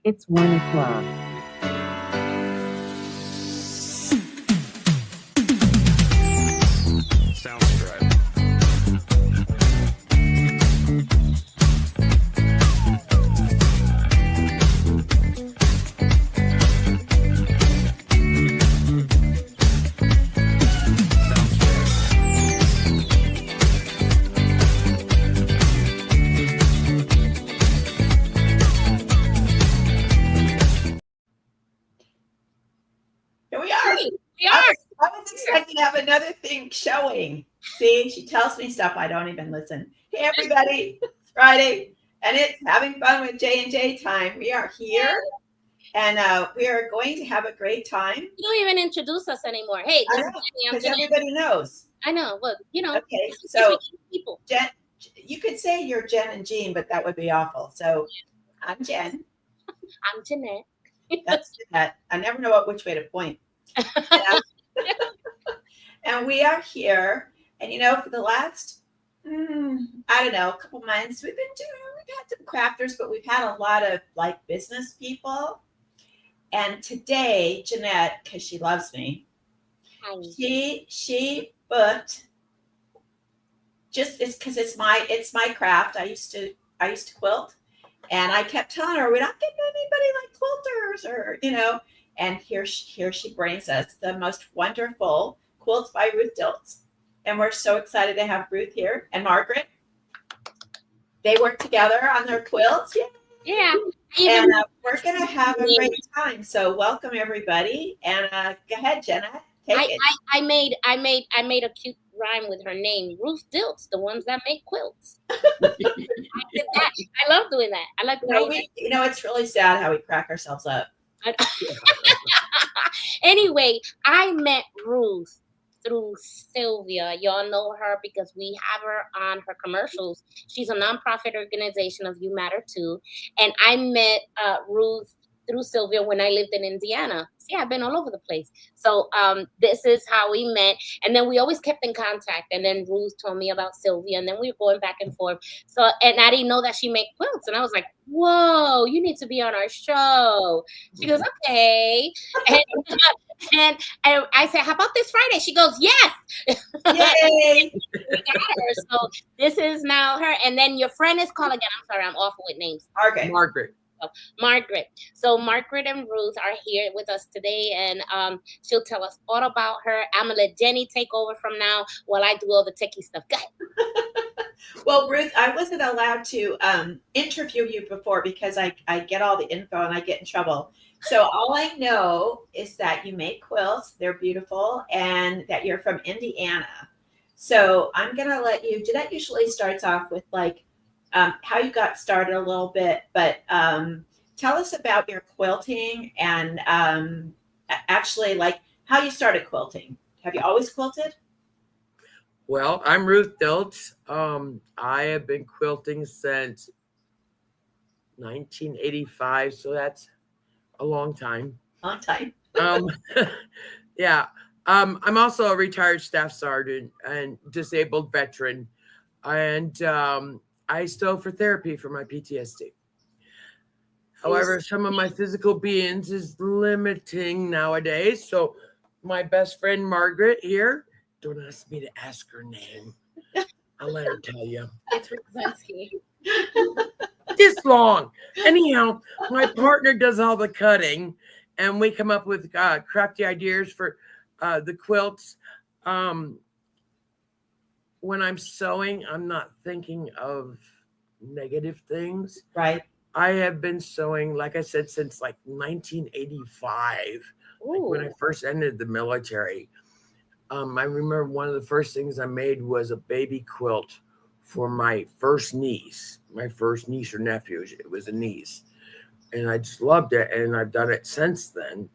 It's 1 o'clock. Sounds right. Here we are. We are. I was expecting to have another thing showing. See, she tells me stuff I don't even listen. Hey, everybody, it's Friday, and it's having fun with J&J time. We are here, and we are going to have a great time. You don't even introduce us anymore. Hey, this is Jenny. I'm Because Jeanette. everybody knows. I know. Well, Okay, so people. Jen, you could say you're Jen and Jean, but that would be awful. So I'm Jen. I'm Jeanette. That's Jeanette. I never know which way to point. Yeah. And we are here, and for the last a couple months we've had some crafters, but we've had a lot of like business people. And today Jeanette, because she loves me, she booked, just because it's my craft. I used to quilt, and I kept telling her we're not getting anybody like quilters, or and here she brings us the most wonderful quilts by Ruth Dilts. And we're so excited to have Ruth here and Margaret. They work together on their quilts. Yeah. And we're going to have a great time. So welcome everybody. And go ahead, Jenna. Take it. I made a cute rhyme with her name, Ruth Dilts, the ones that make quilts. I did that. I love doing that. I like it's really sad how we crack ourselves up. Anyway, I met Ruth through Sylvia. Y'all know her because we have her on her commercials. She's a nonprofit organization of You Matter Too. And I met Ruth through Sylvia when I lived in Indiana. See, I've been all over the place. So this is how we met. And then we always kept in contact. And then Ruth told me about Sylvia. And then we were going back and forth. So, and I didn't know that she made quilts. And I was like, whoa, you need to be on our show. She goes, okay. And I said, how about this Friday? She goes, yes. Yay. We got her. So this is now her. And then your friend is called again. I'm sorry, I'm awful with names. Margaret. So Margaret and Ruth are here with us today, and she'll tell us all about her. I'm gonna let Jenny take over from now while I do all the techie stuff. Go ahead. Well, Ruth, I wasn't allowed to interview you before because I get all the info and I get in trouble. So all I know is that you make quilts, they're beautiful, and that you're from Indiana. So I'm gonna let you. Jeanette usually starts off with like how you got started a little bit, but tell us about your quilting and actually like how you started quilting. Have you always quilted? Well, I'm Ruth Dilts. I have been quilting since 1985, so that's a long time. Yeah. I'm also a retired staff sergeant and disabled veteran, and I still for therapy for my PTSD. However, some of my physical beings is limiting nowadays. So my best friend Margaret here, don't ask me to ask her name. I'll let her tell you. It's Rosensky. This long. Anyhow, my partner does all the cutting, and we come up with crafty ideas for the quilts. When I'm sewing, I'm not thinking of negative things. Right. I have been sewing, like I said, since like 1985, like when I first entered the military. I remember one of the first things I made was a baby quilt for my first niece or nephew. It was a niece. And I just loved it. And I've done it since then.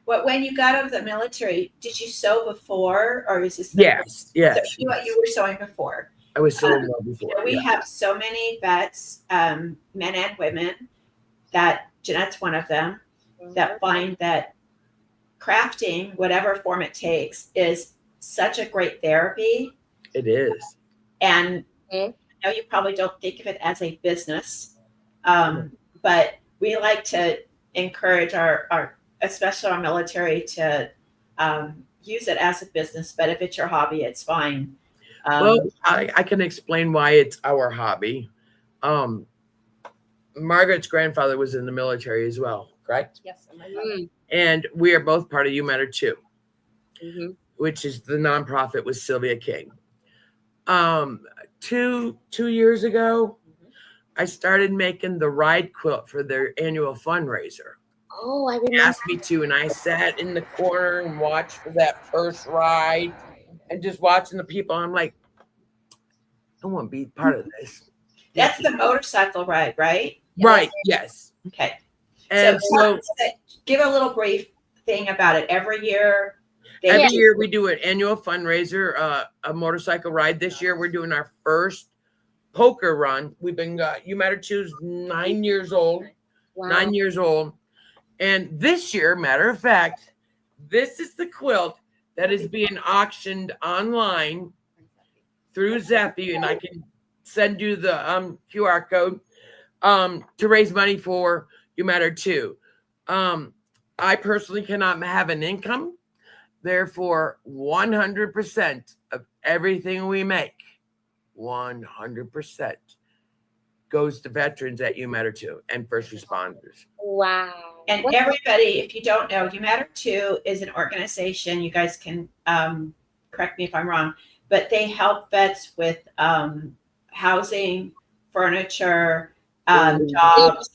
When you got out of the military, did you sew before, or is this? Yes. So you were sewing before. I was sewing before. We have so many vets, men and women, that Jeanette's one of them, that find that crafting, whatever form it takes, is such a great therapy. It is. And I know you probably don't think of it as a business, but we like to encourage our especially our military to use it as a business. But if it's your hobby, it's fine. Well, I can explain why it's our hobby. Um, Margaret's grandfather was in the military as well, correct? Yes, and my Mm, brother. And we are both part of You Matter Too, mhm. which is the nonprofit with Sylvia King. Two years ago, I started making the ride quilt for their annual fundraiser. Oh, I They remember. asked me to, and I sat in the corner and watched for that first ride and just watching the people. I'm like, I want to be part of this. That's the motorcycle ride, right? Right, yes. Okay. And so Give a little brief thing about it. Every year, every year we do an annual fundraiser, a motorcycle ride. This year we're doing our first poker run. We've been You Matter Two's 9 years old. Wow. 9 years old. And this year, matter of fact, this is the quilt that is being auctioned online through Zephy, and I can send you the QR code to raise money for You Matter Too. I personally cannot have an income. Therefore, 100% of everything we make, 100% goes to veterans at You Matter Too and first responders. Wow. And everybody, if you don't know, You Matter Too is an organization. You guys can correct me if I'm wrong, but they help vets with housing, furniture, jobs,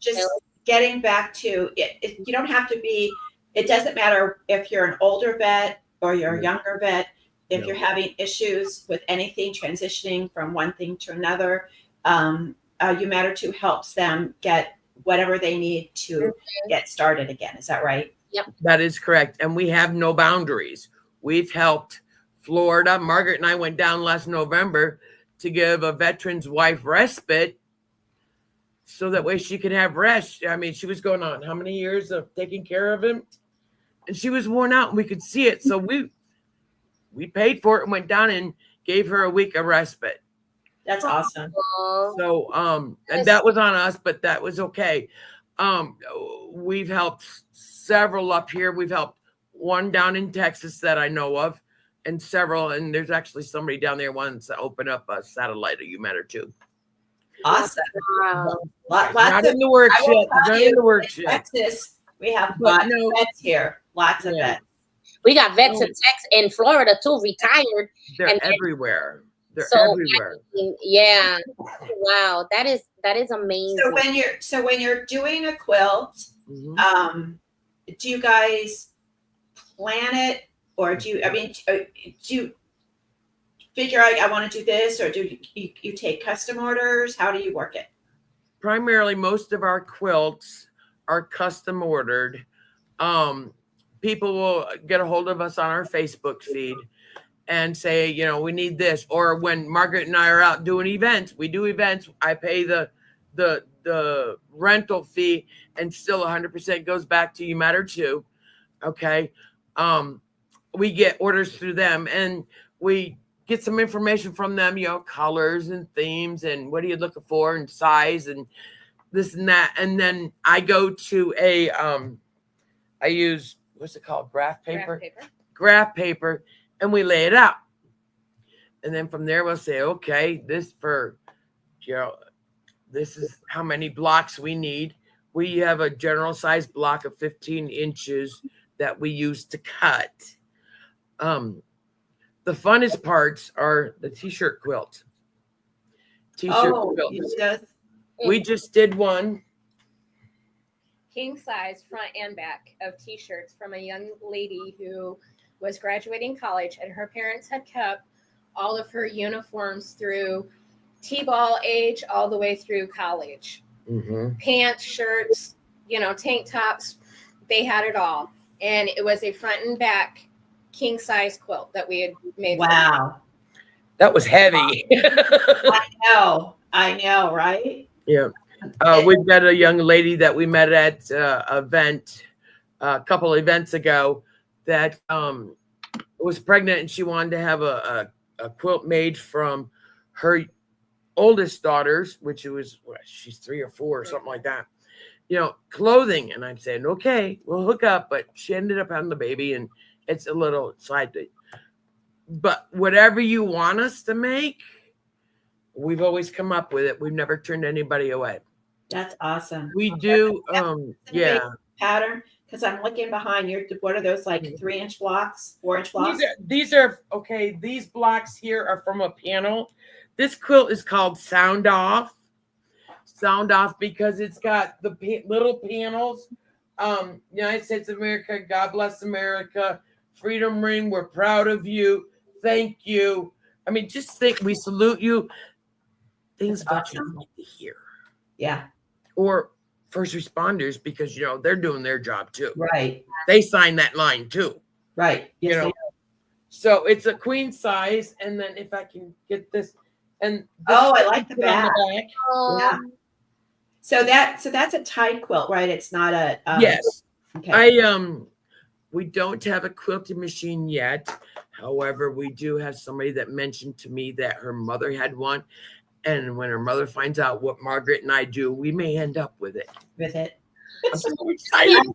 just getting back to it. You don't have to be. It doesn't matter if you're an older vet or you're a younger vet. If you're having issues with anything, transitioning from one thing to another, You Matter Too helps them get whatever they need to get started again. Is that right? Yep. That is correct. And we have no boundaries. We've helped Florida. Margaret and I went down last November to give a veteran's wife respite so that way she could have rest. I mean, she was going on how many years of taking care of him? And she was worn out and we could see it. So we paid for it and went down and gave her a week of respite. That's awesome. So and that was on us, but that was okay. We've helped several up here. We've helped one down in Texas that I know of, and several, and there's actually somebody down there wants to open up a satellite of You Matter Too. Awesome. Wow. Not in the works yet. Not in the works yet. Texas, we have But lots of vets here. Lots of vets. We got vets in Texas, in Florida too, retired. They're everywhere. They're So, everywhere. Yeah. Wow. That is amazing. So when you're doing a quilt, Mhm. do you guys plan it, or do you figure out I want to do this, or do you take custom orders? How do you work it? Primarily, most of our quilts are custom ordered. People will get a hold of us on our Facebook feed and say, we need this. Or when Margaret and I are out doing events, we do events. I pay the rental fee, and still 100% goes back to You Matter Too. Okay. We get orders through them, and we get some information from them, colors and themes and what are you looking for and size and this and that. And then I go to I use, what's it called? Graph paper, and we lay it out. And then from there, we'll say, okay, this is how many blocks we need. We have a general size block of 15 inches that we use to cut. The funnest parts are the t-shirt quilt. Quilts. We just did one. King size front and back of t-shirts from a young lady who was graduating college, and her parents had kept all of her uniforms through t-ball age all the way through college. Mm-hmm. Pants, shirts, tank tops, they had it all. And it was a front and back king size quilt that we had made. Wow. That was heavy. I know, right? Yeah. We've got a young lady that we met at an event a couple events ago that was pregnant, and she wanted to have a quilt made from her oldest daughters, which she's 3 or 4 or something like that, clothing. And I'm saying, okay, we'll hook up. But she ended up having the baby, and it's a little side thing. But whatever you want us to make, we've always come up with it. We've never turned anybody away. That's awesome. We do. Yeah. Pattern. Because I'm looking behind you. What are those, like 3-inch blocks, 4-inch blocks? These are okay. These blocks here are from a panel. This quilt is called Sound Off. Sound Off because it's got the little panels. United States of America, God bless America, Freedom Ring, we're proud of you, thank you. I mean, just think, we salute you. Things veterans like to hear. Yeah. Or first responders, because they're doing their job too. Right. They sign that line too. Right. Yes, So it's a queen size, and then if I can get this, and this I like the back. Oh. Yeah. So that's a tie quilt, right? It's not a yes. Okay. We don't have a quilting machine yet. However, we do have somebody that mentioned to me that her mother had one. And when her mother finds out what Margaret and I do, we may end up with it. I'm so excited.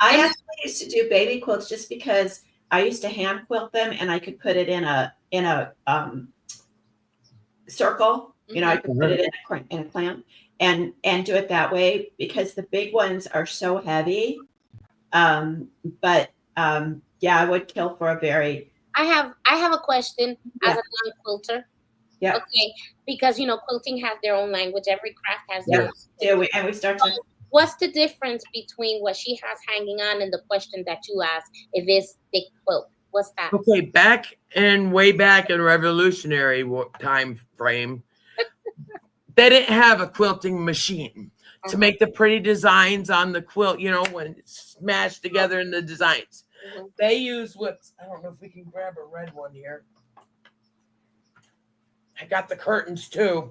I actually used to do baby quilts just because I used to hand quilt them, and I could put it in a circle. I could put it in a clamp and do it that way, because the big ones are so heavy. But I would kill for a very. I have a question as a non-quilter. Yeah. Okay, because quilting has their own language. Every craft has their own. Yeah, we start to. What's the difference between what she has hanging on and the question that you asked? If it's thick quilt, what's that? Okay, way back in Revolutionary time frame, they didn't have a quilting machine to make the pretty designs on the quilt. When it's smashed together in the designs, they use I don't know if we can grab a red one here. I got the curtains too.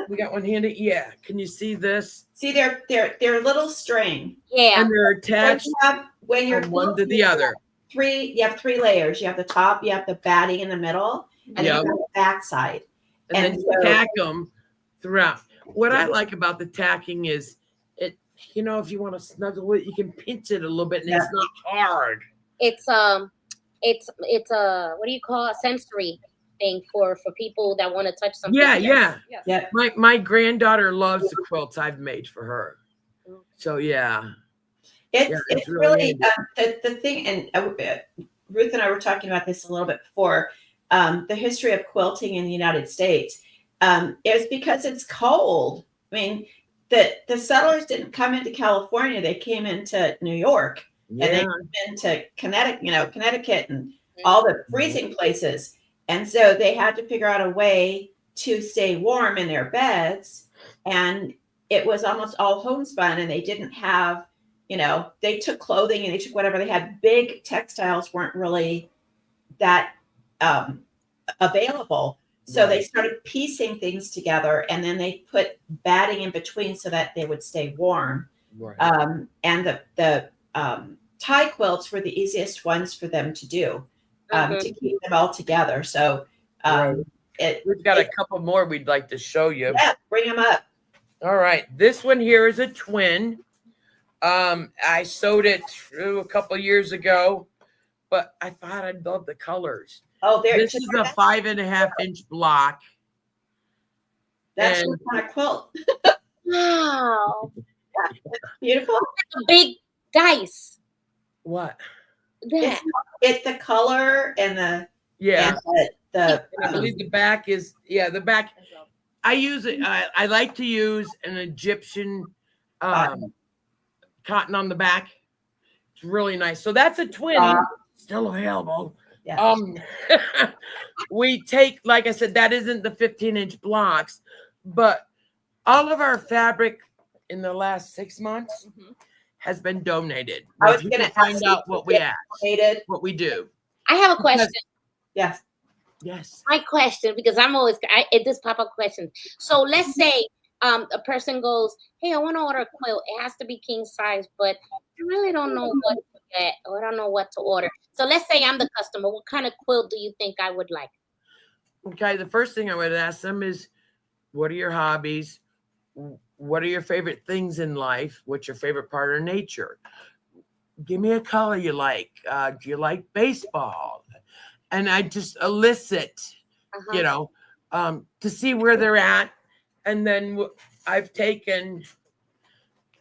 We got one handy. Yeah. Can you see this? See, they're a little string. Yeah. And they're attached when you're from one to the other. You have 3 layers. You have the top, you have the batting in the middle, and you have the back side. And then you tack them throughout. What I like about the tacking is if you want to snuggle it, you can pinch it a little bit, and it's not hard. It's a what do you call a sensory thing for people that want to touch something. Yeah. My granddaughter loves the quilts I've made for her. So it's really the thing. And Ruth and I were talking about this a little bit before. The history of quilting in the United States is because it's cold. I mean, the settlers didn't come into California; they came into New York, and they came into Connecticut, and all the freezing places. And so they had to figure out a way to stay warm in their beds. And it was almost all homespun, and they didn't have, they took clothing and they took whatever they had. Big textiles weren't really that available. So they started piecing things together, and then they put batting in between so that they would stay warm. Right. And the tie quilts were the easiest ones for them to do. To keep them all together. So we've got a couple more we'd like to show you. Yeah, bring them up. All right. This one here is a twin. I sewed it through a couple years ago, but I thought I'd love the colors. Oh, this is a 5.5-inch block. That's your kind of quilt. Wow. Beautiful. A big dice. What? It's the color and the I believe the back is the back. I use it. I like to use an Egyptian cotton on the back. It's really nice. So that's a twin, still available. Yeah. We take, like I said, that isn't the 15-inch blocks, but all of our fabric in the last 6 months has been donated. I was going to find out what we ask, what we do. I have a question. Yes. My question, because it does pop up questions. So let's say a person goes, hey, I want to order a quilt. It has to be king size, but I really don't know what to get, or I don't know what to order. So let's say I'm the customer. What kind of quilt do you think I would like? Okay, the first thing I would ask them is, what are your hobbies? What are your favorite things in life? What's your favorite part of nature? Give me a color you like. Do you like baseball? And I just elicit, Uh-huh. to see where they're at. And then I've taken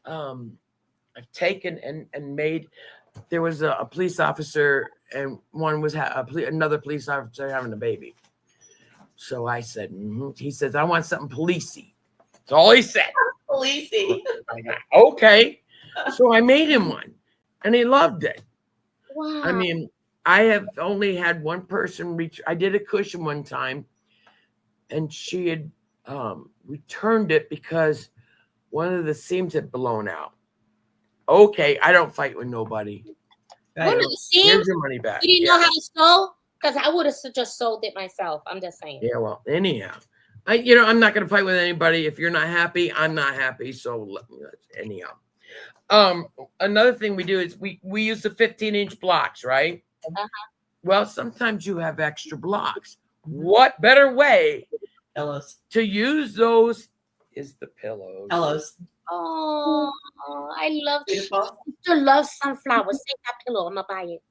and made. There was a police officer, and one was another police officer having a baby. So I said, he says, I want something policey. That's all he said. Policey. Okay. So I made him one, and he loved it. Wow. I mean, I have only had one person reach. I did a cushion one time, and she had returned it because one of the seams had blown out. Okay, I don't fight with nobody. One of the seams? Here's your money back. You didn't know how to sew? Because I would have just sold it myself. I'm just saying. Yeah, well, anyhow. I'm not going to fight with anybody. If you're not happy, I'm not happy. So anyhow. Another thing we do is we use the 15-inch blocks, right? Uh-huh. Well, sometimes you have extra blocks. What better way Pillows. to use those is the pillows. Pillows. Oh, I love it. Beautiful. I love sunflowers. Take that pillow. I'm going to buy it.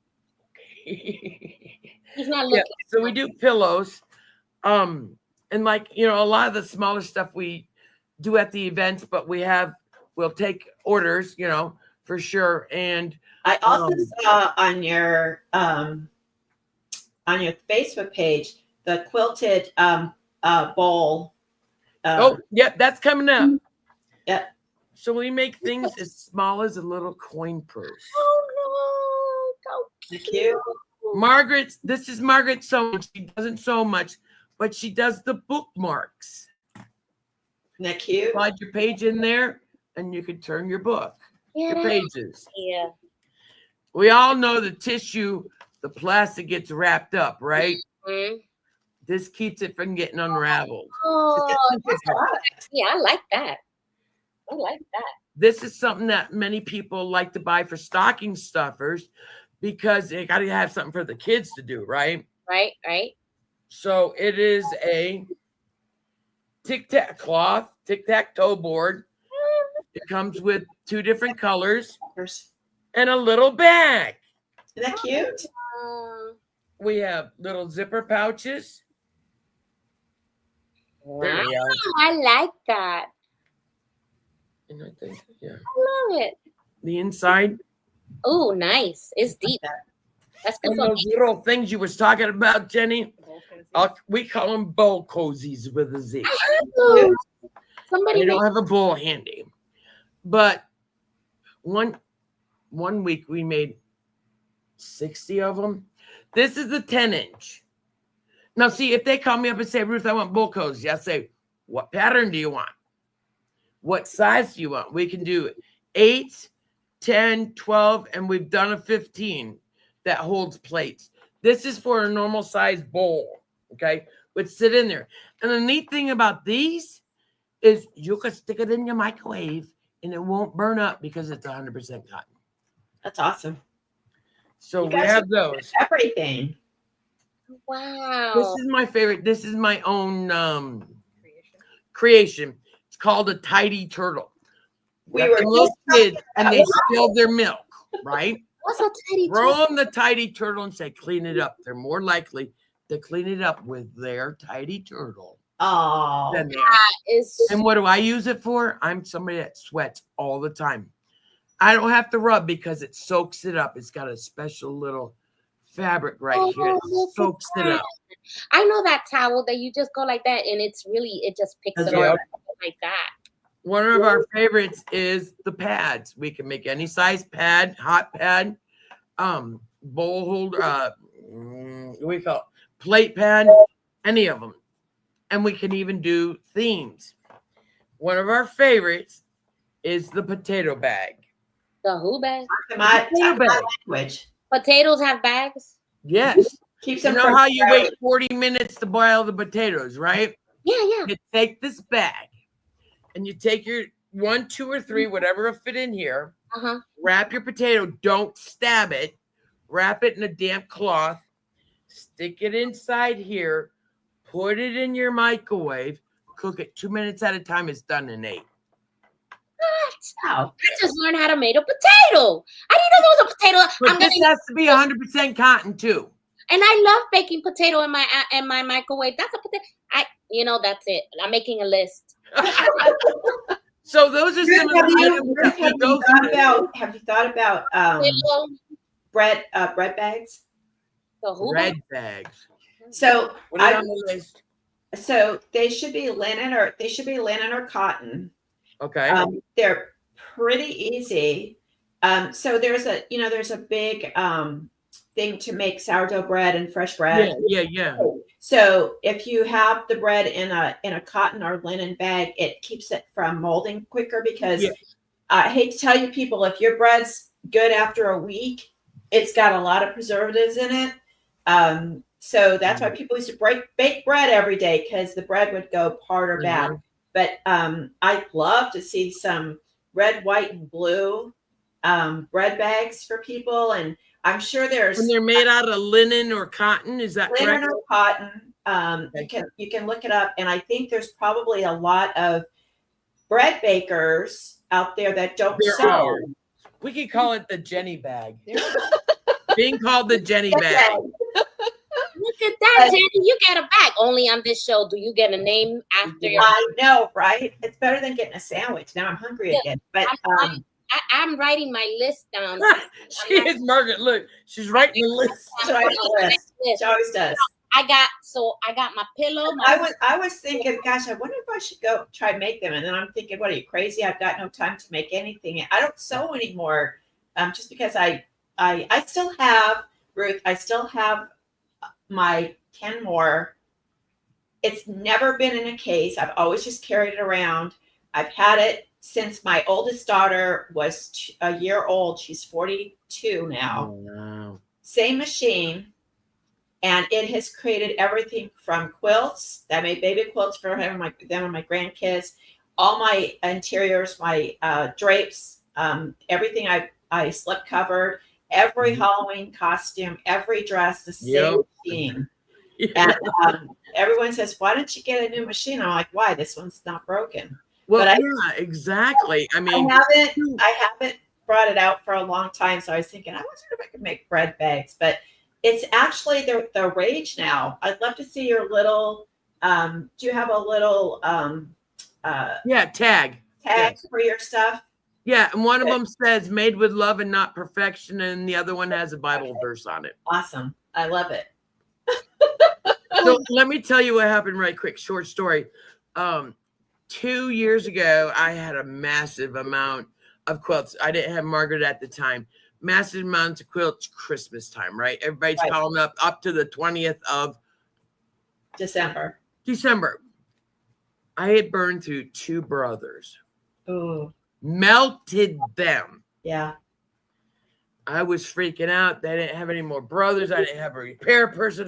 He's not looking. Yeah, so we do pillows. And a lot of the smaller stuff we do at the events, but we'll take orders, for sure. And I also saw on your Facebook page the quilted bowl. That's coming up. Yeah. So we make things as small as a little coin purse. Oh, no. So Cute. This is Margaret sewing. She doesn't sew much, but she does the bookmarks. Isn't that cute? Slide your page in there, and you can turn your book, your pages. Yeah. We all know the plastic gets wrapped up, right? Mm-hmm. This keeps it from getting unraveled. Oh, yeah, I like that. This is something that many people like to buy for stocking stuffers because they got to have something for the kids to do, right? Right. So it is a tic-tac-toe board. It comes with 2 different colors and a little bag. Isn't that cute? We have little zipper pouches. Wow, I like that. And I think, I love it. The inside. Oh, nice. It's deep. That's good. And those little things you was talking about, Jenny, we call them bowl cozies with a Z. Somebody don't have a bowl handy. But one week we made 60 of them. This is the 10-inch. Now, see, if they call me up and say, Ruth, I want bowl cozies, I say, what pattern do you want? What size do you want? We can do 8, 10, 12, and we've done a 15 that holds plates. This is for a normal size bowl, okay? Would sit in there. And the neat thing about these is you can stick it in your microwave and it won't burn up because it's 100% cotton. That's awesome. So we have those. Everything. Wow. This is my favorite. This is my own creation. It's called a tidy turtle. We were little just kids and they spill their milk, right? What's a tidy Throw turtle? them the tidy turtle and say, clean it up. They're more likely to clean it up with their tidy turtle. Oh, and what do I use it for? I'm somebody that sweats all the time. I don't have to rub because it soaks it up. It's got a special little fabric right here that soaks it up. I know that towel that you just go like that and it just picks it up like that. One of our favorites is the pads. We can make any size pad, hot pad, bowl holder, what do we call it? Plate pad, any of them. And we can even do themes. One of our favorites is the potato bag. The who bag? my language. Potatoes have bags? Yes. Keeps you them know how you wait 40 minutes to boil the potatoes, right? Yeah. You take this bag and you take your 1, 2, or 3, whatever will fit in here. Wrap your potato. Don't stab it. Wrap it in a damp cloth. Stick it inside here. put it in your microwave, cook it 2 minutes at a time. It's done in 8. Wow. I just learned how to make a potato. I didn't know there was a potato. But this has to be 100% cotton too. And I love baking potato in my microwave. That's a potato. That's it. I'm making a list. So those are some of the items that have you thought about bread bags? bread bags. So What are on the list? So they should be linen or cotton. Okay. They're pretty easy. So there's a big thing to make sourdough bread and fresh bread. Yeah. So if you have the bread in a cotton or linen bag, it keeps it from molding quicker because I hate to tell you people, if your bread's good after a week, it's got a lot of preservatives in it. So that's why people used to bake bread every day because the bread would go hard or bad. But I'd love to see some red, white, and blue bread bags for people. And I'm sure there's. And they're made out of linen or cotton. Is that linen correct? or cotton. You can look it up. And I think there's probably a lot of bread bakers out there that don't sew. We could call it the Jenny bag. Being called the Jenny bag. Look at that, Jenny. You get a bag. Only on this show do you get a name after your. I know, right? It's better than getting a sandwich. Now I'm hungry again. But I'm writing my list down. She is Margaret. Look, she's writing the list. She always does. I got my pillow. I was thinking, gosh, I wonder if I should go try and make them. And then I'm thinking, what are you, crazy? I've got no time to make anything. I don't sew anymore. Just because I still have, Ruth, I still have my Kenmore. It's never been in a case. I've always just carried it around. I've had it since my oldest daughter was a year old. She's 42 now. Oh, wow. Same machine. And it has created everything from quilts. I made baby quilts for them and my grandkids. All my interiors, my drapes, everything I slip covered. Every Halloween costume, every dress, the same machine. And everyone says, "Why don't you get a new machine?" I'm like, "Why? This one's not broken." Well, exactly. I mean, I haven't brought it out for a long time, so I was thinking, I wonder if I could make bread bags, but it's actually the rage now. I'd love to see your little. Do you have a little? tag for your stuff. Yeah, and one of them says "made with love and not perfection," and the other one has a Bible verse on it. Awesome, I love it. So let me tell you what happened right quick. Short story. 2 years ago, I had a massive amount of quilts. I didn't have Margaret at the time. Massive amounts of quilts. Christmas time, right? Everybody's calling up to the 20th of December. I had burned through 2 brothers. Ooh. Melted them. Yeah. I was freaking out. They didn't have any more brothers. I didn't have a repair person.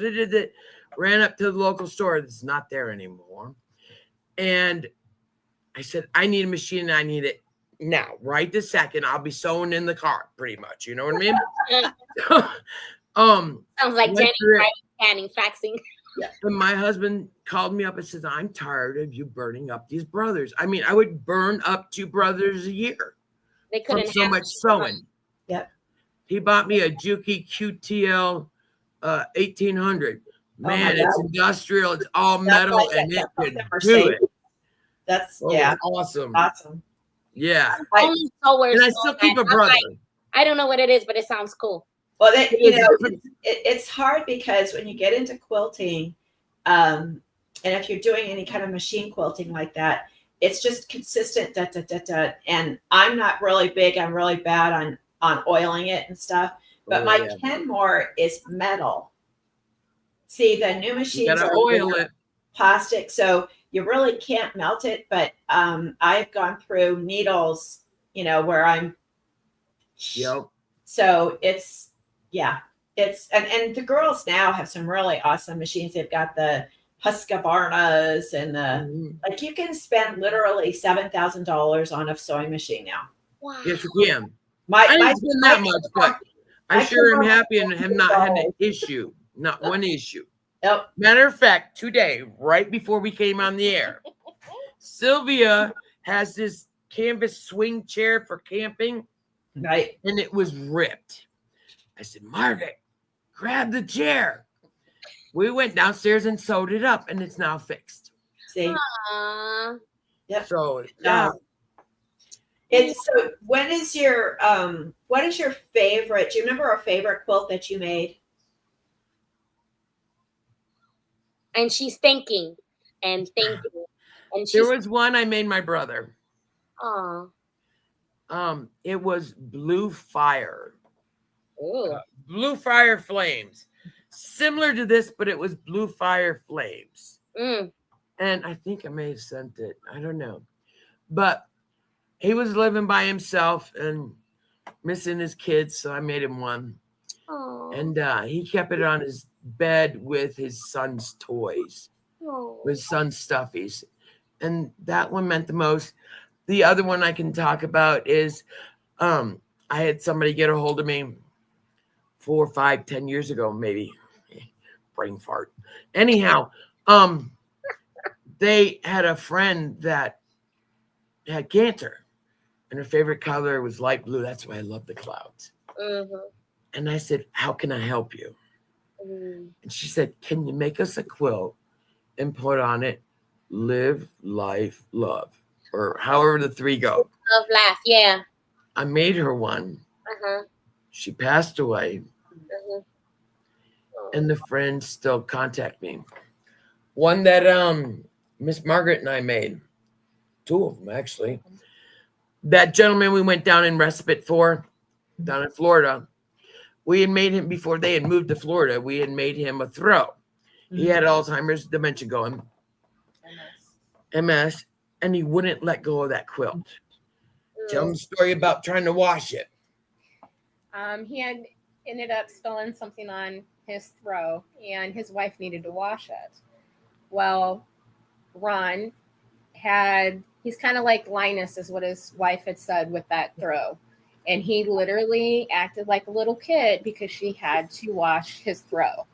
Ran up to the local store. It's not there anymore. And I said, I need a machine and I need it now, right this second. I'll be sewing in the car, pretty much. You know what I mean? Sounds like Jenny writing, faxing. Yeah. And my husband called me up and says, I'm tired of you burning up these brothers. I mean, I would burn up 2 brothers a year. They couldn't from so much sewing. Yep. He bought me a Juki QTL 1800. Man, it's industrial. It's all metal, and it can do it. That's It's awesome. Awesome. Yeah. Only sewers. And I still keep a brother. I don't know what it is, but it sounds cool. Well, it's hard because when you get into quilting, and if you're doing any kind of machine quilting like that, it's just consistent. And I'm not really big. I'm really bad on oiling it and stuff. But my Kenmore is metal. See, the new machines are oil it. Plastic, so you really can't melt it. But I've gone through needles, where I'm. Yep. So it's and the girls now have some really awesome machines. They've got the Husqvarnas and like you can spend literally $7,000 on a sewing machine now. Wow. Yes, you can. I didn't spend that much, but I sure am happy and have not had an issue. Not one issue. Yep. Matter of fact, today, right before we came on the air, Sylvia has this canvas swing chair for camping, Right. and it was ripped. I said, Margaret, grab the chair. We went downstairs and sewed it up, and it's now fixed. See. Aw. Yep. So, It's so. What is your favorite? Do you remember a favorite quilt that you made? And she's thinking and thinking. And there she's was one I made my brother. oh. It was Blue Fire. Ooh. Blue Fire Flames. Similar to this, but it was Blue Fire Flames. Mm. And I think I may have sent it. I don't know. But he was living by himself and missing his kids, so I made him one. Aw. And he kept it on his bed with his son's toys, Aw. with son's stuffies. And that one meant the most. The other one I can talk about is I had somebody get a hold of me 4, 5, 10 years ago, maybe. Brain fart. Anyhow, they had a friend that had cancer, and her favorite color was light blue. That's why I love the clouds. Mm-hmm. And I said, how can I help you? Mm. And she said, can you make us a quilt and put on it, live, life, love, or however the 3 go. Love, laugh, yeah. I made her one. Uh-huh. She passed away, Uh-huh. and the friends still contact me. One that Miss Margaret and I made, 2 of them actually. That gentleman we went down in respite for, down in Florida, we had made him, before they had moved to Florida, we had made him a throw. He had Alzheimer's, dementia going, MS, and he wouldn't let go of that quilt. Tell him a story about trying to wash it. He had ended up spilling something on his throw, and his wife needed to wash it. Well, Ron he's kind of like Linus, is what his wife had said with that throw. And he literally acted like a little kid because she had to wash his throw.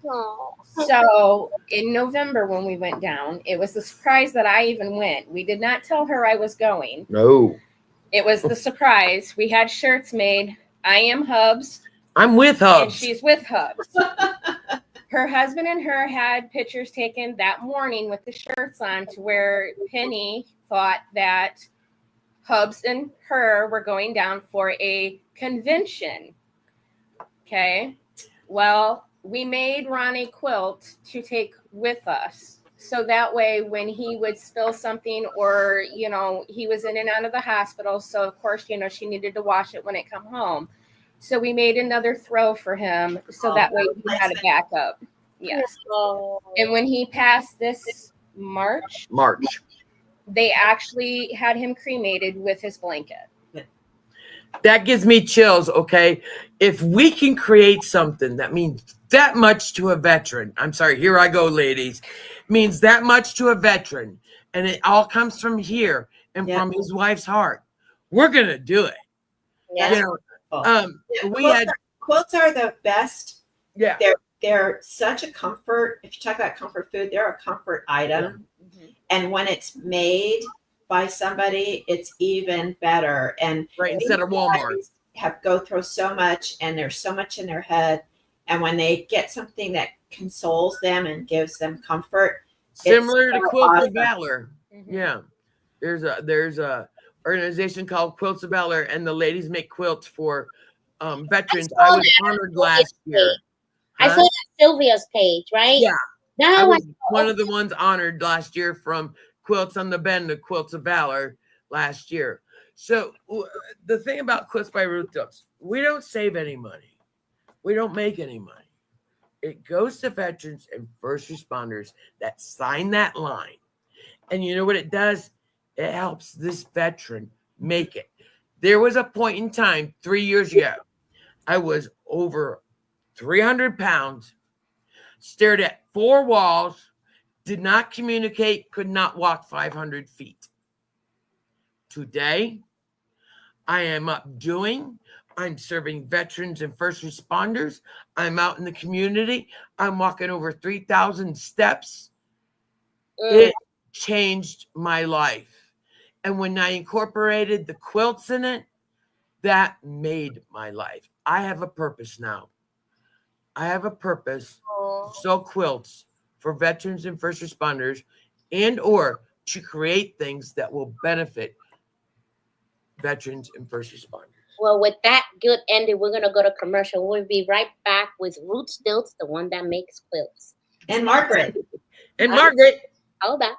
Aw. So in November, when we went down, it was the surprise that I even went. We did not tell her I was going. No. It was the surprise. We had shirts made. I am Hubs. I'm with And Hubs. she's with Hubs. Her husband and her had pictures taken that morning with the shirts on, to where Penny thought that Hubs and her were going down for a convention. Okay. Well, we made Ron a quilt to take with us. So that way, when he would spill something, or, he was in and out of the hospital. So of course, she needed to wash it when it come home. So we made another throw for him. So that way he had a backup. Yes. Oh. And when he passed this March, they actually had him cremated with his blanket. That gives me chills, okay? If we can create something that means that much to a veteran, I'm sorry, here I go, ladies, means that much to a veteran, and it all comes from here and from his wife's heart, we're going to do it. Yeah. Quilts are the best. Yeah. They're such a comfort. If you talk about comfort food, they're a comfort item. Mm-hmm. And when it's made by somebody, it's even better. And instead of Walmart, have go through so much, and there's so much in their head. And when they get something that consoles them and gives them comfort, similar to so Quilts awesome. of Valor. Mm-hmm. Yeah. There's a organization called Quilts of Valor, and the ladies make quilts for veterans. I was honored last year. I saw that on Sylvia's page, right? Yeah. I Now was one of the ones honored last year from Quilts on the Bend to Quilts of Valor last year. So the thing about Quilts by Ruth Dilts, we don't save any money. We don't make any money. It goes to veterans and first responders that sign that line. And you know what it does? It helps this veteran make it. There was a point in time 3 years ago, I was over 300 pounds, stared at 4 walls, did not communicate, could not walk 500 feet. Today, I am up doing, I'm serving veterans and first responders. I'm out in the community. I'm walking over 3,000 steps. It changed my life. And when I incorporated the quilts in it, that made my life. I have a purpose now. I have a purpose to sew quilts for veterans and first responders, and or to create things that will benefit veterans and first responders. Well, with that good ending, we're going to go to commercial. We'll be right back with Ruth Dilts, the one that makes quilts. And Margaret. And Margaret. Hold on.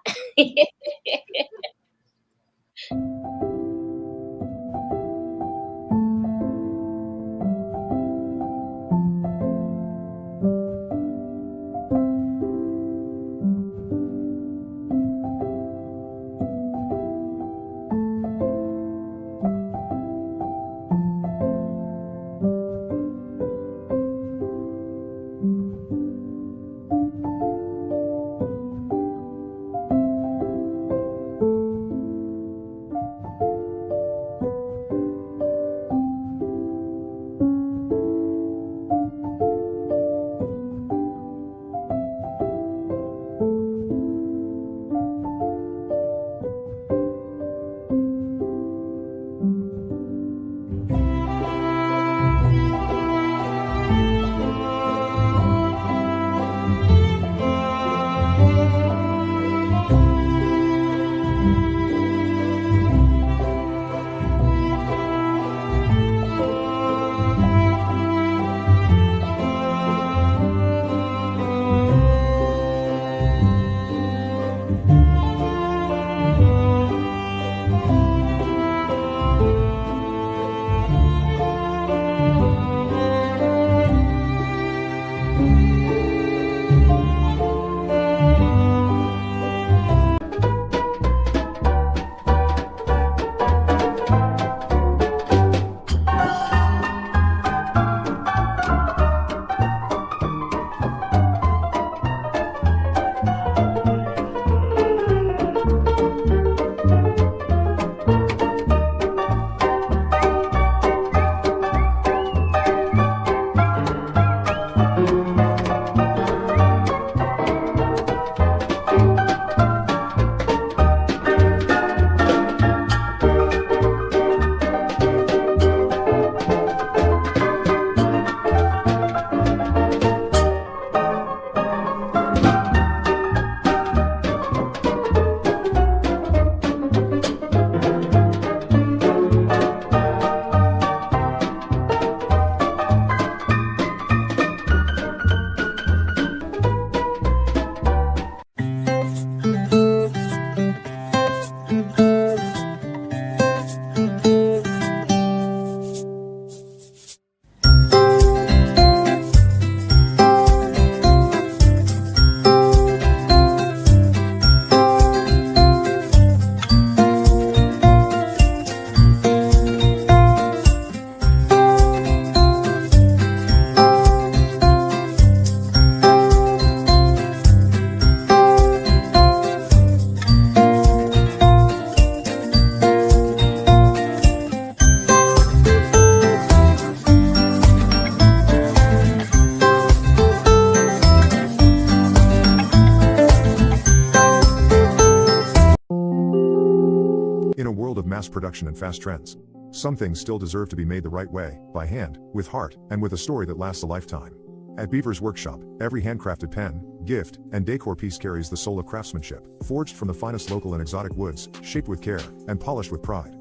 mass production and fast trends. Some things still deserve to be made the right way, by hand, with heart, and with a story that lasts a lifetime. At Beaver's Workshop, every handcrafted pen, gift, and decor piece carries the soul of craftsmanship, forged from the finest local and exotic woods, shaped with care, and polished with pride.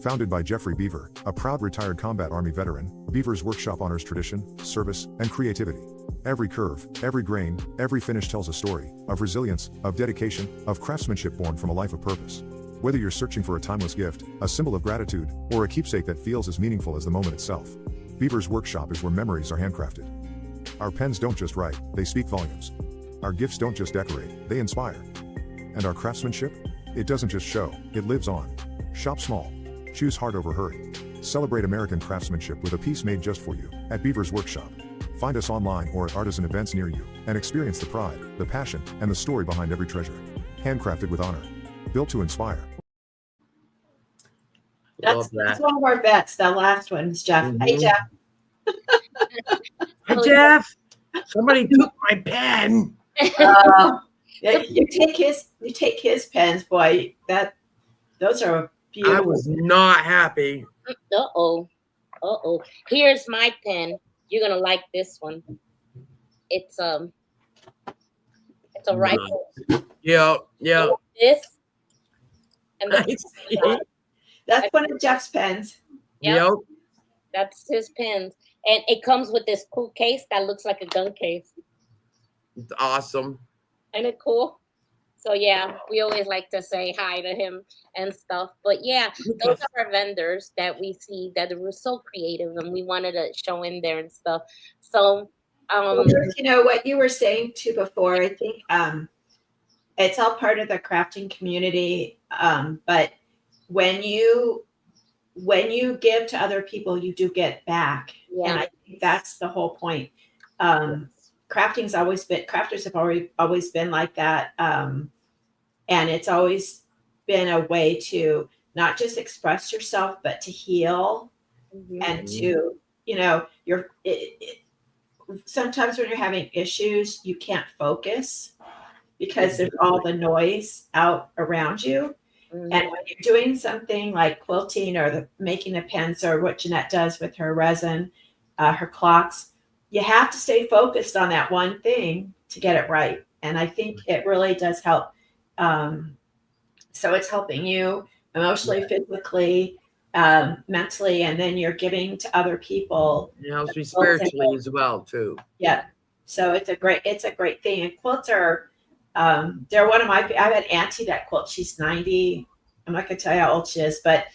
Founded by Jeffrey Beaver, a proud retired combat army veteran, Beaver's Workshop honors tradition, service, and creativity. Every curve, every grain, every finish tells a story of resilience, of dedication, of craftsmanship born from a life of purpose. Whether you're searching for a timeless gift, a symbol of gratitude, or a keepsake that feels as meaningful as the moment itself, Beaver's Workshop is where memories are handcrafted. Our pens don't just write, they speak volumes. Our gifts don't just decorate, they inspire. And our craftsmanship? It doesn't just show, it lives on. Shop small. Choose hard over hurry. Celebrate American craftsmanship with a piece made just for you, at Beaver's Workshop. Find us online or at artisan events near you, and experience the pride, the passion, and the story behind every treasure. Handcrafted with honor. Built to inspire. Love That's that. one of our bets. The last one is Jeff. Hey, Mhm. Jeff. Hey, Jeff, somebody took my pen. Yeah, you take his pens, boy. Those are beautiful. I was not happy. Uh-oh. Uh-oh. Here's my pen. You're gonna like this one. It's a rifle. Yep. This and I the see. That's one of Jeff's pens. Yep. That's his pens. And it comes with this cool case that looks like a gun case. It's awesome. Isn't it cool? So yeah, we always like to say hi to him and stuff. But yeah, those are our vendors that we see that were so creative and we wanted to show in there and stuff. So You know what you were saying too before, I think it's all part of the crafting community. But when you give to other people, you do get back. Yeah. And I think that's the whole point. Crafting's crafters have always been like that. And it's always been a way to not just express yourself, but to heal and to, sometimes when you're having issues, you can't focus because there's all the noise out around you. And when you're doing something like quilting or making the pens or what Jeanette does with her resin, her clocks, you have to stay focused on that one thing to get it right. And I think it really does help. So it's helping you emotionally, physically, mentally, and then you're giving to other people. It helps me spiritually as well too. Yeah. So it's a great thing. And quilts are, they're one of my, I have an auntie that quilts. She's 90. I'm not going to tell you how old she is, but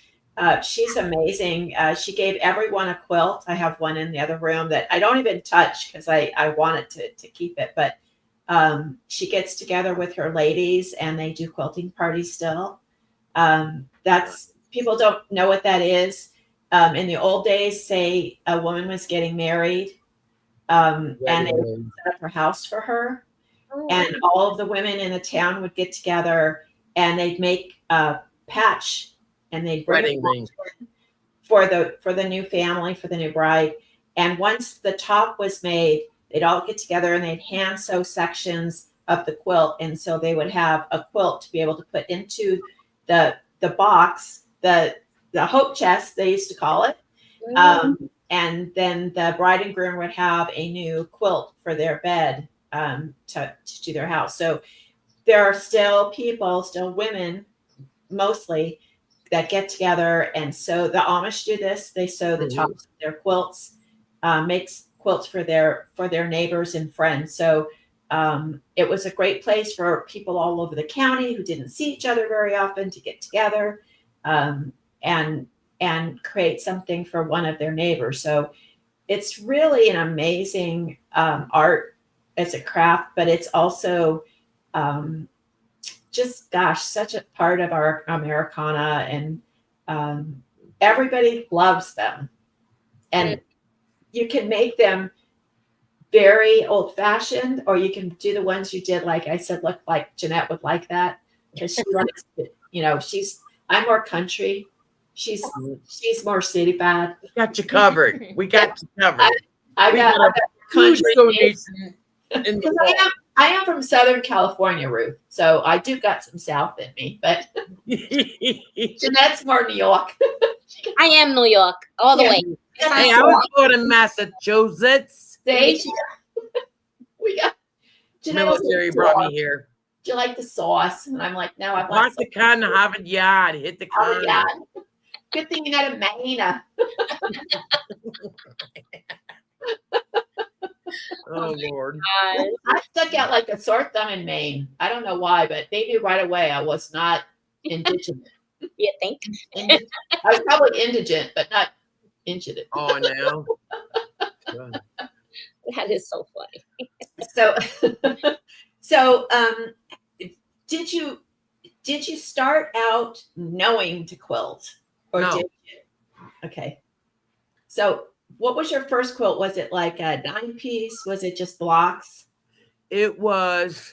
she's amazing. She gave everyone a quilt. I have one in the other room that I don't even touch because I wanted to keep it. But she gets together with her ladies and they do quilting parties still. People don't know what that is. In the old days, say a woman was getting married, and they would set up her house for her. And all of the women in the town would get together and they'd make a patch and they'd bring it for the new family, for the new bride. And once the top was made, they'd all get together and they'd hand sew sections of the quilt. And so they would have a quilt to be able to put into the box, the hope chest, they used to call it. And then the bride and groom would have a new quilt for their bed to do their house. So there are still women mostly that get together and sew. The Amish do this. They sew the tops of their quilts, makes quilts for their neighbors and friends. So it was a great place for people all over the county who didn't see each other very often to get together and create something for one of their neighbors. So it's really an amazing art as a craft, but it's also such a part of our Americana, and everybody loves them. And you can make them very old-fashioned, or you can do the ones you did, like I said, look like Jeanette would like that because she likes it. I'm more country. She's more city bad. We got you covered. We got you covered. I got huge country. donation in Because the I am from Southern California, Ruth. So I do got some South in me, but Jeanette's more New York. I am New York all the way. Hey, I was born in Massachusetts. We got Jeanette Military brought me here. Do you like the sauce? And I'm like, no, I want Walk the con, have it yard, hit the con. Oh, yeah. Good thing you're not a Maine. Oh, Lord. I stuck out like a sore thumb in Maine. I don't know why, but they knew right away I was not indigent. You think? I was probably indigent, but not indigent. Oh, no. That is so funny. So, did you start out knowing to quilt, or No. did you? Okay. So, what was your first quilt? Was it like a 9-piece? Was it just blocks? It was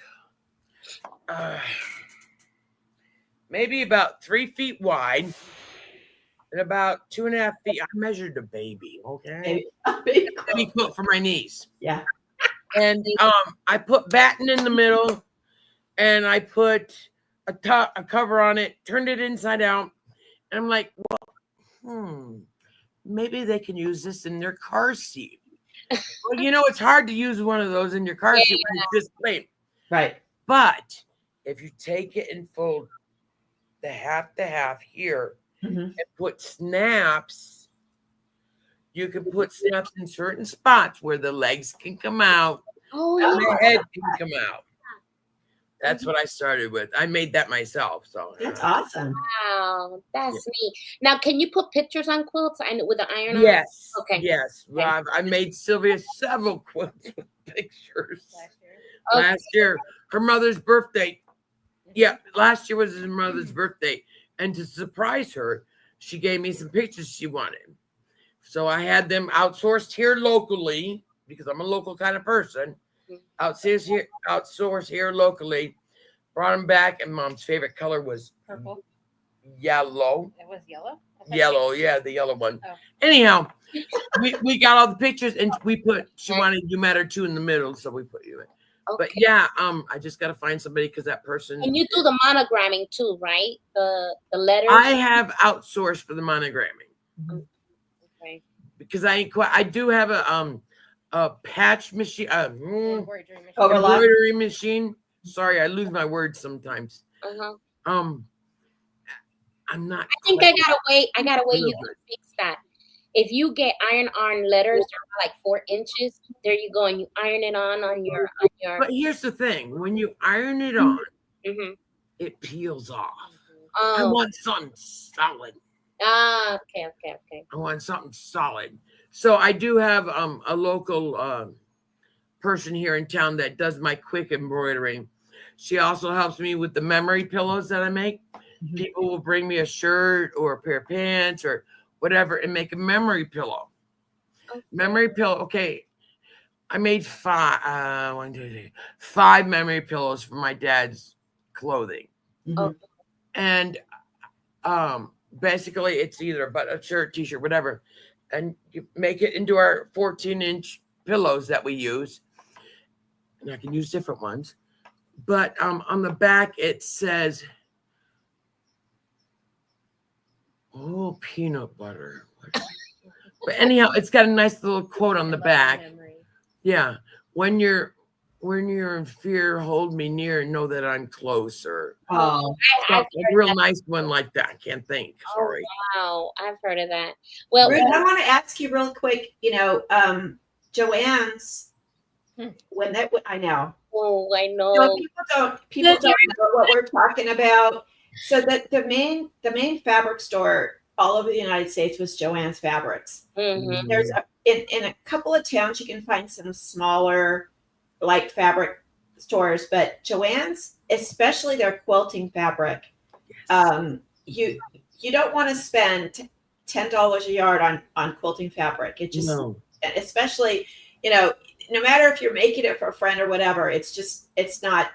maybe about 3 feet wide and about 2.5 feet. I measured a baby, okay? Baby Baby quilt. quilt for my niece. Yeah. And I put batten in the middle, and I put a cover on it, turned it inside out. And I'm like, well, maybe they can use this in their car seat. Well, it's hard to use one of those in your car seat when it's just plain. Right. But if you take it and fold the half to half here and put snaps, you can put snaps in certain spots where the legs can come out, and the head can come out. That's what I started with. I made that myself. So That's awesome. Wow, that's neat. Now, can you put pictures on quilts with the iron on? Yes. Okay. Yes. Well, I made Sylvia several quilts with pictures. Last year. Last year, her mother's birthday. Yeah, last year was her mother's birthday. And to surprise her, she gave me some pictures she wanted. So I had them outsourced here locally because I'm a local kind of person. Outsourced here locally. Brought them back, and Mom's favorite color was Purple. yellow. It was yellow. Yellow, yeah, the yellow one. Oh. Anyhow, we got all the pictures, and she wanted You Matter Too in the middle, so we put you in. Okay. But yeah, I just gotta find somebody because that person. And you do the monogramming too, right? The letters. I have outsourced for the monogramming Okay. because I do have a patch machine, Overlock. embroidery machine. Sorry, I lose my words sometimes. I'm not. I think I got a way you can fix that. If you get iron-on letters that are like 4 inches, there you go, and you iron it on your. But here's the thing: when you iron it on, Mhm. it peels off. I Oh. want something solid. Okay. I want something solid. So I do have a local person here in town that does my quick embroidering. She also helps me with the memory pillows that I make. People will bring me a shirt or a pair of pants or whatever and make a memory pillow. Okay. Memory pillow. Okay. I made 5 memory pillows for my dad's clothing. Oh. And basically it's either a shirt, t-shirt, whatever. And you make it into our 14-inch pillows that we use. And I can use different ones. But on the back it says, oh, peanut butter. But anyhow, it's got a nice little quote on the back. Yeah. When you're in fear, hold me near and know that I'm closer. Oh, A real nice one like that. I can't think. Sorry. Wow, I've heard of that. Well, Ruth, I want to ask you real quick. Joanne's. When that I know. Oh, I know. No, people don't know what we're talking about. So that the main fabric store all over the United States was Joanne's Fabrics. Mhm. There's in a couple of towns you can find some smaller light fabric stores, but Joanne's, especially their quilting fabric, you don't want to spend $10 a yard on quilting fabric. It just especially no matter if you're making it for a friend or whatever, it's not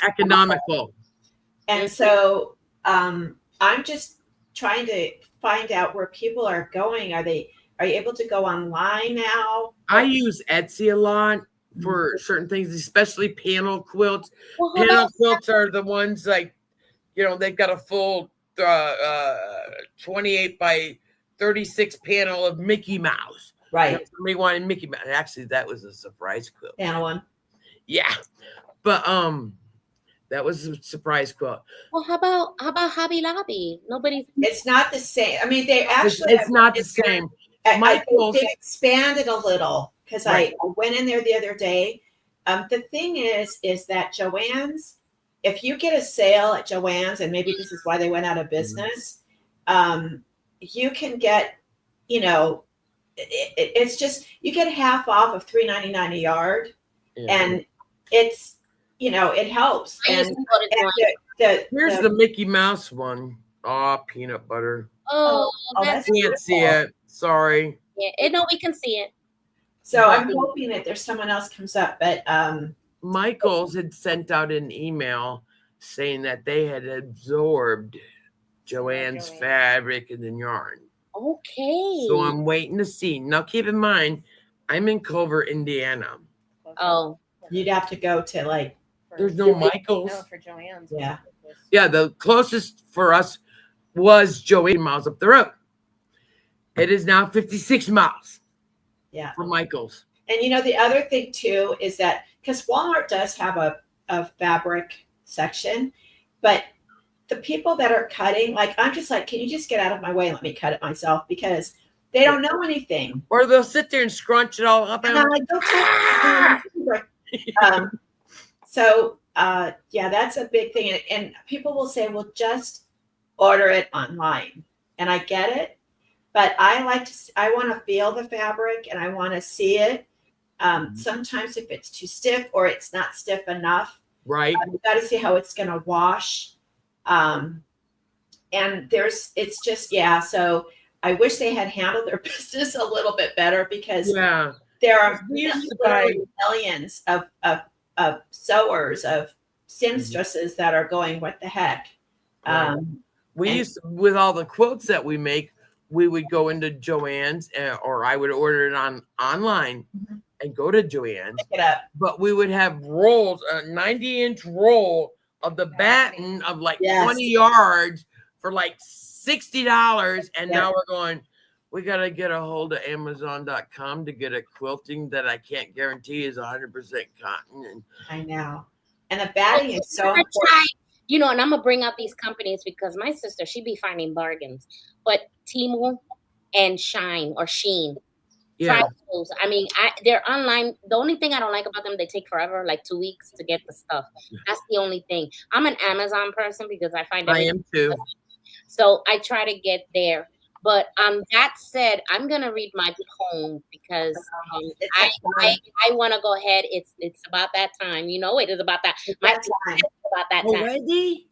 economical. And so I'm just trying to find out where people are going. Are you able to go online now? I use Etsy a lot for certain things, especially panel quilts. Well, Panel quilts are the ones like, they've got a full 28 by 36 panel of Mickey Mouse. Right. Somebody wanted Mickey Mouse. Actually, that was a surprise quilt. Panel one. Yeah. But that was a surprise quilt. Well, how about Hobby Lobby? It's not the same. I mean, they actually. It's not the same. I think they expanded a little because I went in there the other day. The thing is that Joanne's, if you get a sale at Joanne's, and maybe this is why they went out of business, you can get, it's just, you get half off of $3.99 a yard, and it's, it helps. And here's the Mickey Mouse one. Oh, peanut butter. Oh, that's can't see it. Sorry. Yeah, no, we can see it. So I'm hoping that there's someone else comes up, but Michaels had sent out an email saying that they had absorbed Joann's fabric and then yarn. Okay. So I'm waiting to see. Now keep in mind, I'm in Culver, Indiana. Oh. You'd have to go to like. There's no Michael's. No, for Joann's. Yeah. Yeah, the closest for us was Joe 80 miles up the road. It is now 56 miles. Yeah. For Michael's. And you know, the other thing too is that because Walmart does have a fabric section, but the people that are cutting, like, I'm just like, can you just get out of my way and let me cut it myself? Because they don't know anything. Or they'll sit there and scrunch it all up. And I'm like, don't touch it. Yeah, that's a big thing. And people will say, well, just order it online. And I get it. But I want to feel the fabric and I want to see it. Sometimes if it's too stiff or it's not stiff enough, right? You've got to see how it's going to wash. And it's just, yeah. So I wish they had handled their business a little bit better because there are millions of sewers, of seamstresses that are going, what the heck? We used to, with all the quilts that we make, we would go into Joann's or I would order it online and go to Joann's. Pick it up. But we would have rolls, a 90-inch roll of the batten of like 20 yards for like $60. And now we're going, we got to get a hold of Amazon.com to get a quilting that I can't guarantee is 100% cotton. And I know. And the batting is so important. You know, and I'm going to bring out these companies because my sister, she be finding bargains. But Temu and Shine or Sheen. Yeah. I mean, they're online. The only thing I don't like about them, they take forever, like 2 weeks to get the stuff. That's the only thing. I'm an Amazon person because I find I am too. So I try to get there. But that said, I'm gonna read my poem because I want to go ahead. It's about that time. You know, it is about that. It's about that time. Already?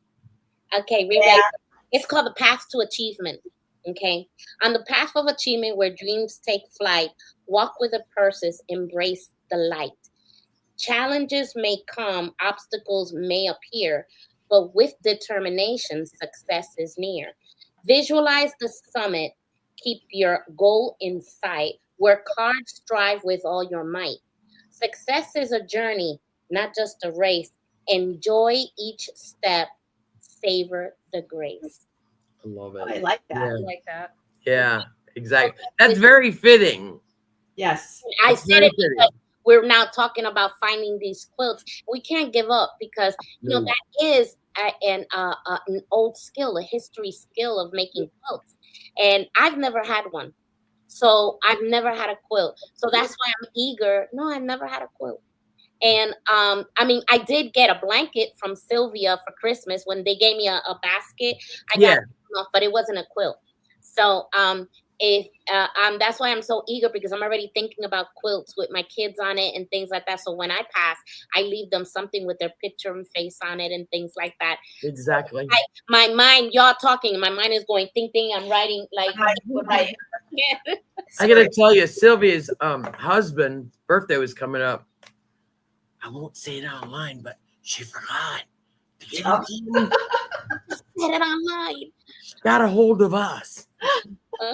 Okay, rewrite. It's called The Path to Achievement. Okay. On the path of achievement where dreams take flight, walk with a purpose, embrace the light. Challenges may come, obstacles may appear, but with determination, success is near. Visualize the summit, keep your goal in sight, work hard, strive with all your might. Success is a journey, not just a race. Enjoy each step, savor the grace. I love it. I like that. I like that. Yeah, exactly. That's very fitting. Yes. I said it because we're now talking about finding these quilts. We can't give up because, you know, that is an old skill, a history skill of making quilts. And I've never had one. So I've never had a quilt. So that's why I'm eager. No, I've never had a quilt. And I mean, I did get a blanket from Sylvia for Christmas when they gave me a basket. I got enough, but it wasn't a quilt. So that's why I'm so eager because I'm already thinking about quilts with my kids on it and things like that. So when I pass, I leave them something with their picture and face on it and things like that. Exactly. So my mind, y'all talking, my mind is going think. I'm writing like. Right. I gotta tell you, Sylvia's husband's birthday was coming up. I won't say it online, but she forgot to get it online. She got a hold of us.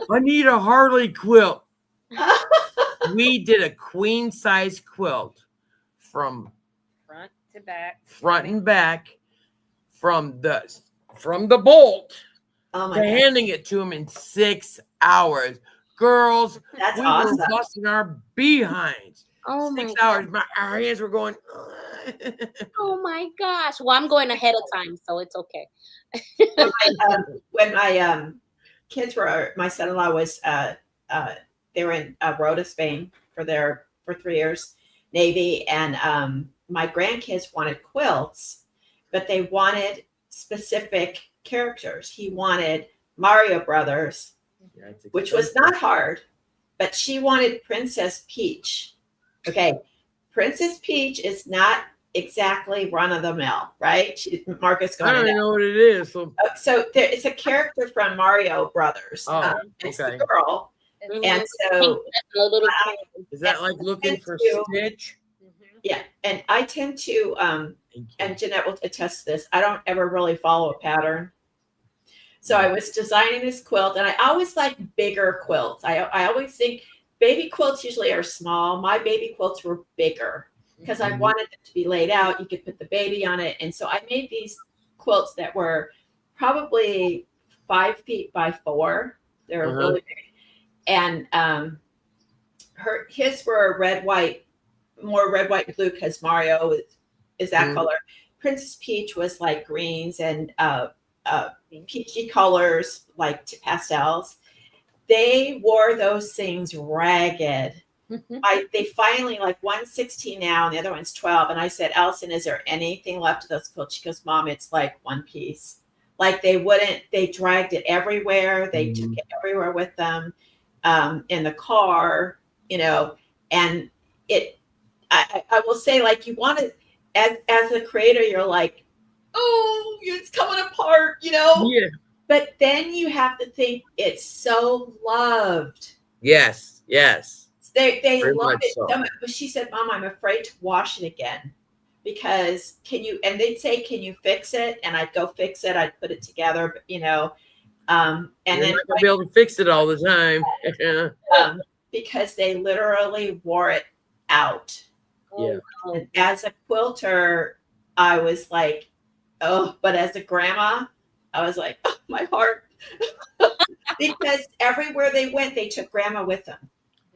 I need a Harley quilt. We did a queen size quilt from Front to back. Front and back, from the bolt to handing it to him in 6 hours. Girls, that's we awesome. were busting our behinds. Oh 6 hours. Our hands were going. Oh my gosh. Well, I'm going ahead of time, so it's okay. When my kids were, my son-in-law was, they were in Rota, Spain for 3 years, Navy, and my grandkids wanted quilts, but they wanted specific characters. He wanted Mario Brothers, which was not hard, but she wanted Princess Peach. Okay, Princess Peach is not exactly run-of-the-mill, right? Marcus going. I don't even know what it is. So it's a character from Mario Brothers. It's the girl, and so is that like looking for Stitch? Yeah, and I tend to, and Jeanette will attest to this. I don't ever really follow a pattern. So I was designing this quilt, and I always like bigger quilts. I always think baby quilts usually are small. My baby quilts were bigger because I wanted them to be laid out. You could put the baby on it. And so I made these quilts that were probably 5 feet by 4. They're really big. And his were red, white, more red, white, and blue because Mario is that color. Princess Peach was like greens and peachy colors, like pastels. They wore those things ragged. They finally, like, one's 16 now and the other one's 12. And I said, Allison, is there anything left of those quilts? She goes, Mom, it's like one piece. Like they dragged it everywhere. They took it everywhere with them, in the car, and I will say, like, you want to, as a creator, you're like, oh, it's coming apart, Yeah. But then you have to think it's so loved. Yes. They Very love much it so. so much. But she said, Mom, I'm afraid to wash it again because and they'd say, can you fix it? And I'd go fix it. I'd put it together, and You're then not gonna be able to fix it all the time. because they literally wore it out. Yeah. And as a quilter, I was like, oh, but as a grandma, I was like, oh, my heart. Because everywhere they went, they took grandma with them.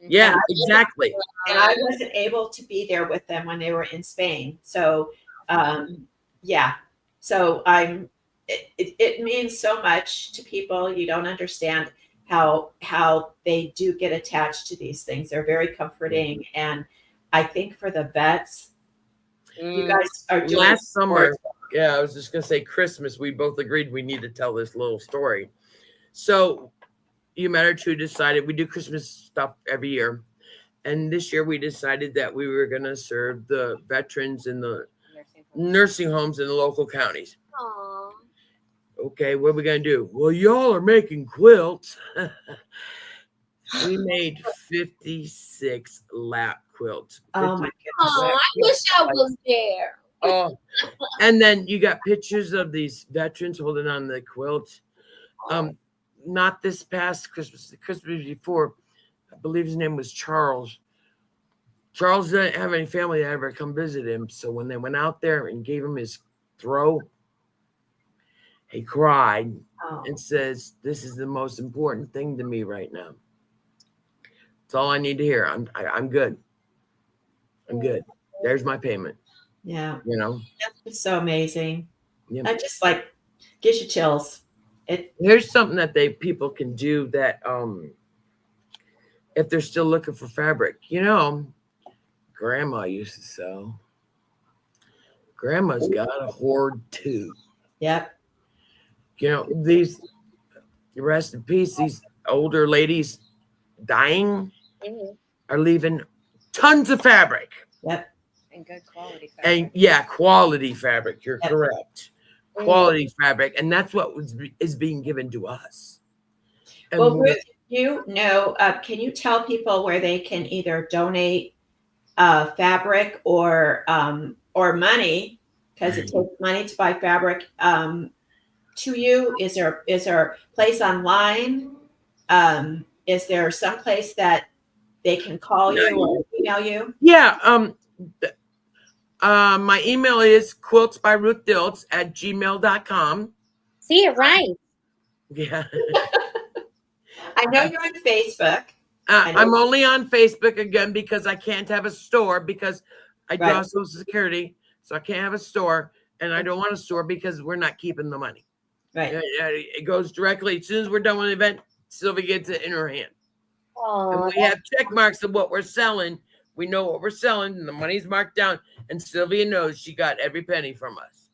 Yeah, exactly. And I wasn't able to be there with them when they were in Spain. So, yeah. So it means so much to people. You don't understand how they do get attached to these things. They're very comforting. And I think for the vets, you guys are doing Last summer. Yeah, I was just gonna say Christmas. We both agreed we need to tell this little story. So You Matter Too decided we do Christmas stuff every year. And this year we decided that we were going to serve the veterans in the nursing homes in the local counties. Aww. Okay, what are we going to do? Well, y'all are making quilts. We made 56 lap quilts. Oh, my Oh, I wish I was there. Oh, and then you got pictures of these veterans holding on the quilt. Not this past Christmas, the Christmas before, I believe his name was Charles. Charles didn't have any family that ever come visit him. So when they went out there and gave him his throw, he cried and says, "This is the most important thing to me right now. That's all I need to hear. I'm good. I'm good. There's my payment." Yeah. That's so amazing. Yeah. I just like gives you chills. Here's something that people can do that if they're still looking for fabric. Grandma used to sew. Grandma's got a hoard too. Yep. These, rest in peace, these older ladies dying are leaving tons of fabric. Yep. And good quality fabric. And quality fabric. You're correct. Quality fabric. And that's what is being given to us. And well, Ruth, can you tell people where they can either donate fabric or money, because it takes money to buy fabric, to you? Is there a place online? Is there some place that they can call you or email you? Yeah. My email is quiltsbyruthDilts@gmail.com. See it right. Yeah. I know you're on Facebook. I'm only on Facebook again because I can't have a store because I draw Social Security, so I can't have a store, and I don't want a store because we're not keeping the money. Right. It goes directly as soon as we're done with the event. Sylvia gets it in her hand. And we have check marks of what we're selling. We know what we're selling, and the money's marked down. And Sylvia knows she got every penny from us.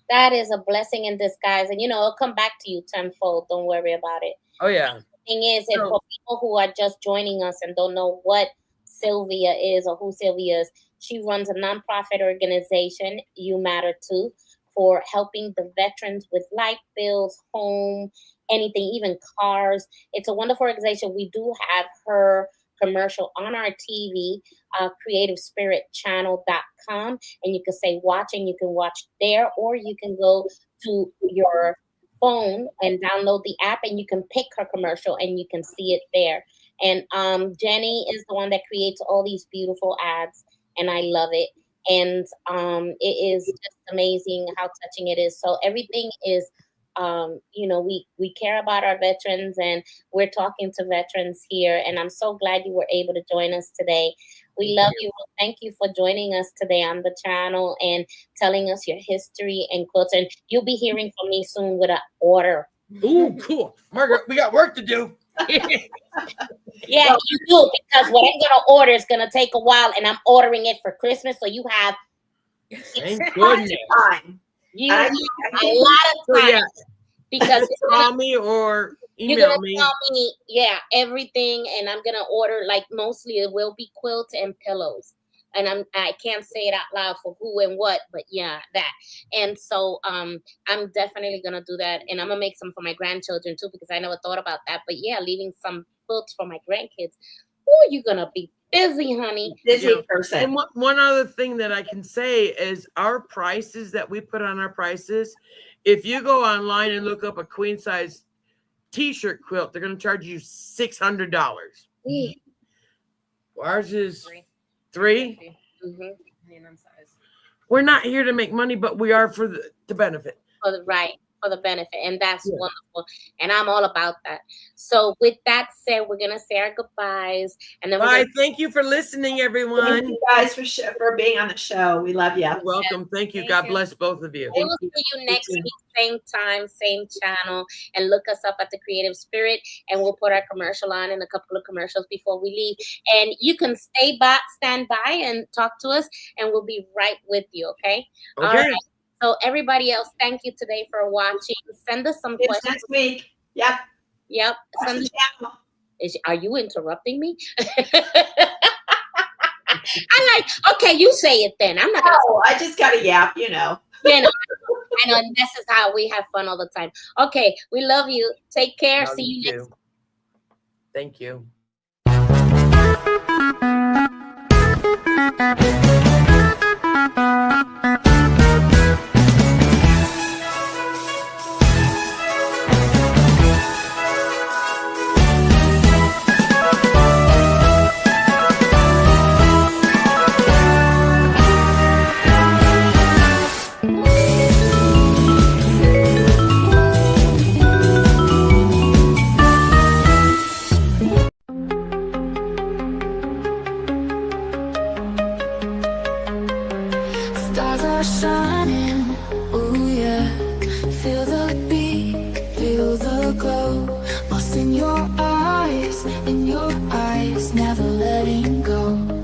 That is a blessing in disguise, and it'll come back to you tenfold. Don't worry about it. Oh yeah. The thing is, if for people who are just joining us and don't know what Sylvia is or who Sylvia is, she runs a nonprofit organization, You Matter Too, for helping the veterans with light bills, home, anything, even cars. It's a wonderful organization. We do have her commercial on our TV, creativespiritchannel.com, and you can say watch, and you can watch there, or you can go to your phone and download the app, and you can pick her commercial and you can see it there. And Jenny is the one that creates all these beautiful ads, and I love it. And it is just amazing how touching it is. So everything is, we care about our veterans, and we're talking to veterans here. And I'm so glad you were able to join us today. We love you. Thank you for joining us today on the channel and telling us your history and quilts. And you'll be hearing from me soon with an order. Ooh, cool. Margaret, we got work to do. Yeah, you do, because what I'm gonna order is gonna take a while, and I'm ordering it for Christmas, so you have Thank goodness. Time. you have a lot of time, because Call me or you're email gonna me. tell me, yeah, everything, and I'm gonna order, like, mostly it will be quilts and pillows. And I can't say it out loud for who and what, but yeah, that. And so I'm definitely gonna do that, and I'm gonna make some for my grandchildren too, because I never thought about that. But yeah, leaving some quilts for my grandkids. Oh, you're gonna be busy, honey. Busy person. And one other thing that I can say is our prices that we put on our prices. If you go online and look up a queen size T-shirt quilt, they're gonna charge you $600. Ours is $3. We're not here to make money, but we are for the benefit. For the benefit, and that's wonderful, and I'm all about that. So with that said, we're gonna say our goodbyes, and then Bye. Thank you for listening, everyone. Thank you guys for being on the show. We love you. You're welcome. Thank you. Thank God you. bless both of you. we will see you next week, same time, same channel, and look us up at The Creative Spirit, and we'll put our commercial on and a couple of commercials before we leave. And you can stand by and talk to us, and we'll be right with you. Okay. Okay. All right. So everybody else, thank you today for watching. Send us some It's questions. next week. Yep. Yep. Watch Send the channel. Are you interrupting me? I'm like, okay, you say it then. I'm not gonna. Oh, I just got a yap, you know. I know, and this is how we have fun all the time. Okay, we love you. Take care. Love See you next. too. Thank you. Stars are shining, ooh yeah. Feel the beat, feel the glow. Lost in your eyes, never letting go.